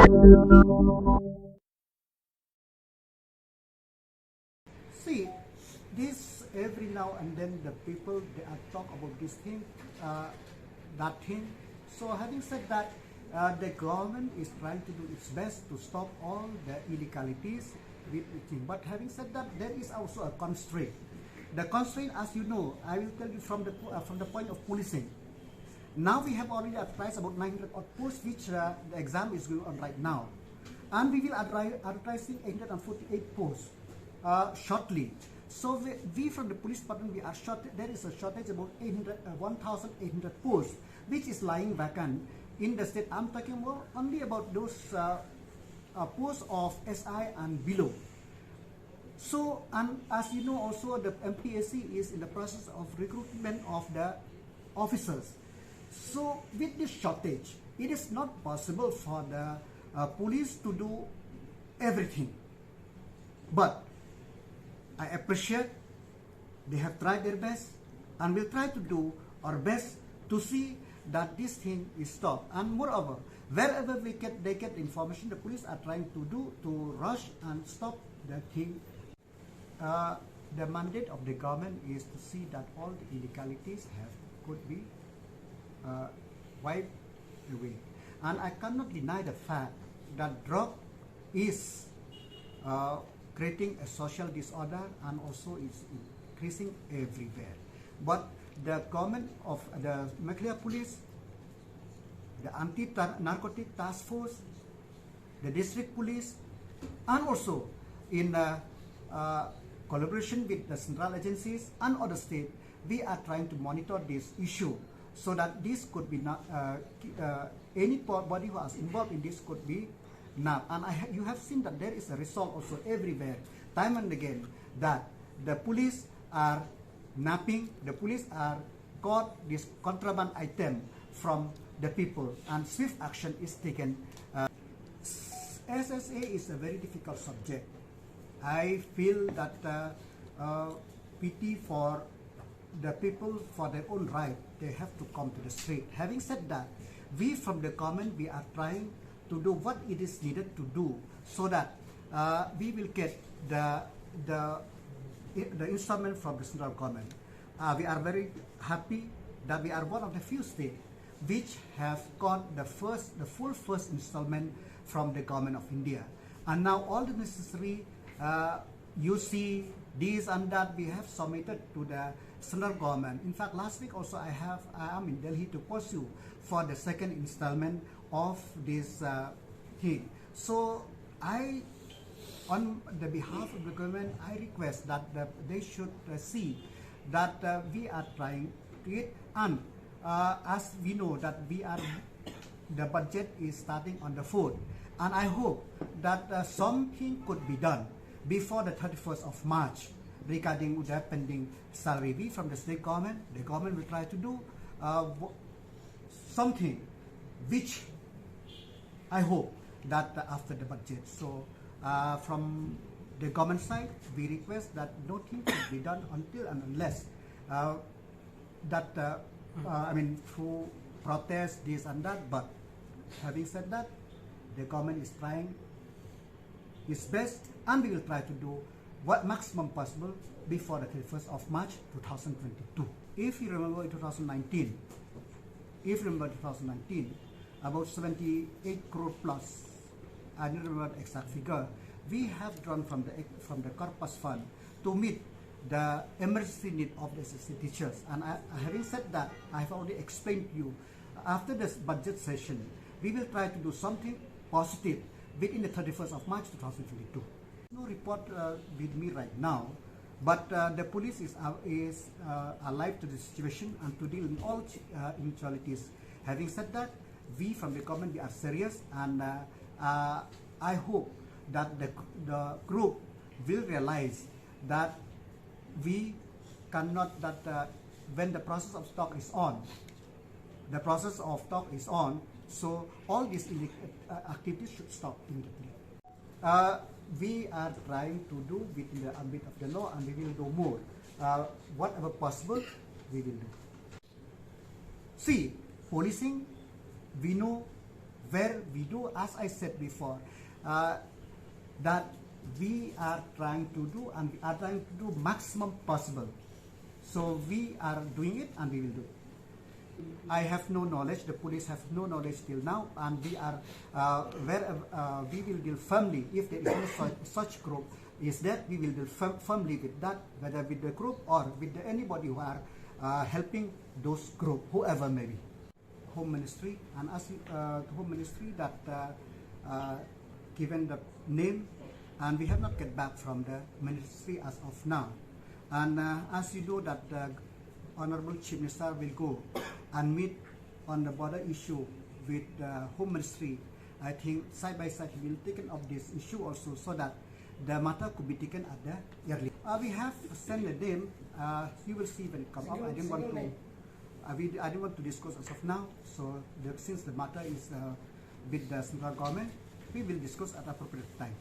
See, this every now and then the people they are talk about this thing, that thing. So having said that, the government is trying to do its best to stop all the illegalities with the thing. But having said that, there is also a constraint. The constraint, as you know, I will tell you from the point of policing. Now we have already advertised about 900 odd posts, which the exam is going on right now, and we will advertising 848 posts shortly. So we from the police department, we are short. There is a shortage about 1,800 posts, which is lying vacant in the state. I'm talking about only about those posts of SI and below. So, and as you know, also the MPSC is in the process of recruitment of the officers. So with this shortage, it is not possible for the police to do everything. But I appreciate they have tried their best, and will try to do our best to see that this thing is stopped. And moreover, wherever they get information, the police are trying to do to rush and stop the thing. The mandate of the government is to see that all the illegalities could be wiped away. And I cannot deny the fact that drug is creating a social disorder, and also is increasing everywhere. But the government of the Meghalaya police, the anti-narcotic task force, the district police, and also in collaboration with the central agencies and other state, we are trying to monitor this issue, so that this could be not anybody who is involved in this could be nabbed. And you have seen that there is a result also everywhere, time and again, that the police are napping, the police are caught this contraband item from the people, and swift action is taken. SSA is a very difficult subject. I feel that pity for the people, for their own right, they have to come to the street. Having said that, we from the government, we are trying to do what it is needed to do, so that we will get the installment from the central government. We are very happy that we are one of the few states which have got the full first installment from the government of India. And now all the necessary you see this and that we have submitted to the central government. In fact, last week also I am in Delhi to pursue for the second installment of this thing. So on the behalf of the government, I request that they should see that we are trying to it, and as we know that the budget is starting on the 4th, and I hope that something could be done before the 31st of March regarding the pending salary. We from the state government, the government will try to do something which I hope that after the budget. So from the government side, we request that nothing should be done until and unless through protest, this and that. But having said that, the government is trying its best, and we will try to do what maximum possible before the 31st of March 2022. If you remember in 2019, about 78 crore plus, I don't remember the exact figure, we have drawn from the corpus fund to meet the emergency need of the SSC teachers. And having said that, I have already explained to you, after this budget session, we will try to do something positive within the 31st of March 2022. No report with me right now, but the police is alive to the situation and to deal with all eventualities. Having said that, we from the government, we are serious, and I hope that the group will realize that we cannot, when the process of talk is on, so all these activities should stop immediately. We are trying to do within the ambit of the law, and we will do more. Whatever possible, we will do. See, policing, we know where we do, as I said before, that we are trying to do, and we are trying to do maximum possible. So we are doing it, and we will do it. I have no knowledge, the police have no knowledge till now, and we are we will deal firmly. If there is no such group is that, we will deal firmly with that, whether with the group or with anybody who are helping those group, whoever may be. Home Ministry, and as Home Ministry that given the name, and we have not get back from the ministry as of now. And as you know that the Honorable Chief Minister will go and meet on the border issue with the Home Ministry. I think side by side he will take up this issue also, so that the matter could be taken at the early. We have sent a name. You will see when it comes up. I didn't want to discuss as of now. So since the matter is with the central government, we will discuss at appropriate time.